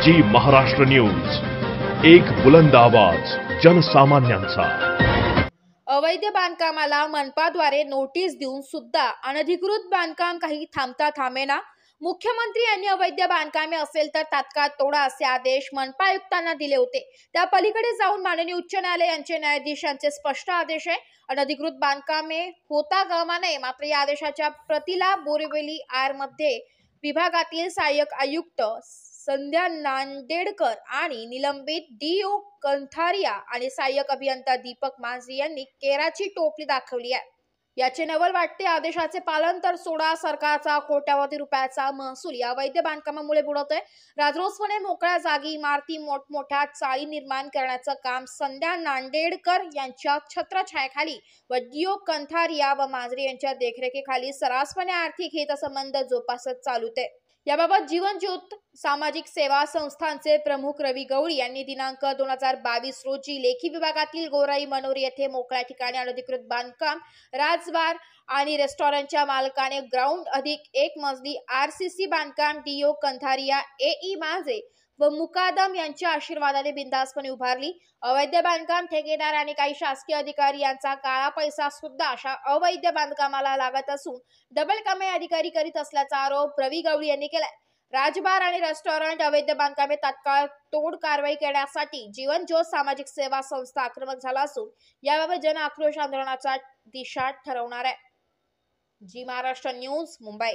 जी Maharashtra news, एक बुलंद आवाज जनसामान्यांचा। अवैध बांधकामाला मनपाद्वारे नोटीस देऊन सुद्धा अनधिकृत बांधकाम काही थांबता थांबेना। मुख्यमंत्री यांनी अवैध बांधकामे असेल तर तात्काळ तोडा असे आदेश मनपा आयुक्तांना दिले होते। त्या पलीकडे जाऊन माननीय उच्च न्यायालय यांचे न्यायाधीशांचे स्पष्ट आदेश आहे, अनधिकृत बांधकामे होता कामा नये। मात्र या आदेशाच्या प्रतीला बोरिवली आर मध्ये विभागातील सहाय्यक आयुक्त संध्या नांदेडकर आणि निलंबित डीओ कंथारिया आणि सहाय्यक अभियंता दीपक मांझी यांनी केराची टोपली दाखवली आहे। याचे नवल वाटते आदेशाचे पालन तर सोडा सरकारचा कोट्यावधी रुपयाचा महसूल या अवैध बांधकामामुळे बुडतोय। राजरोसपणे मोकळ्या जागी इमारती मोठमोठ्या चाळी निर्माण करण्याचं काम संध्या नांदेडकर यांच्या छत्रछायाखाली व डीओ कंथारिया व मांझी यांच्या देखरेखीखाली सर्रासपणे आर्थिक हितसंबंध जोपासत चालूते। याबाबत जीवन ज्योत सामाजिक सेवा संस्थांचे प्रमुख रवी गवळी यांनी दिनांक 2022 रोजी लेखी विभागातील गोराई मनोरी येथे मोकळ्या ठिकाणी अनधिकृत बांधकाम राजबार आणि रेस्टॉरंटच्या मालकाने ग्राउंड अधिक 1 मजली आरसीसी बांधकाम डीओ कंथारिया एई मांझे व मुकादम यांच्या आशीर्वादाने बिनधास्तपणे उभारली। अवैध बांधकाम ठेकेदार आणि काही शासकीय अधिकारी यांचा काळा पैसा सुद्धा अशा अवैध बांधकामाला लागत असून डबल कमाई अधिकारी करीत असल्याचा आरोप रवी गवळी यांनी केलाय। राजबार आणि रेस्टॉरंट अवैध बांधकामे तात्काळ तोड कारवाई करण्यासाठी जीवन ज्योत सामाजिक सेवा संस्था आक्रमक झाला असून याबाबत जन आक्रोश आंदोलनाचा दिशा ठरवणार आहे। जी महाराष्ट्र न्यूज, मुंबई।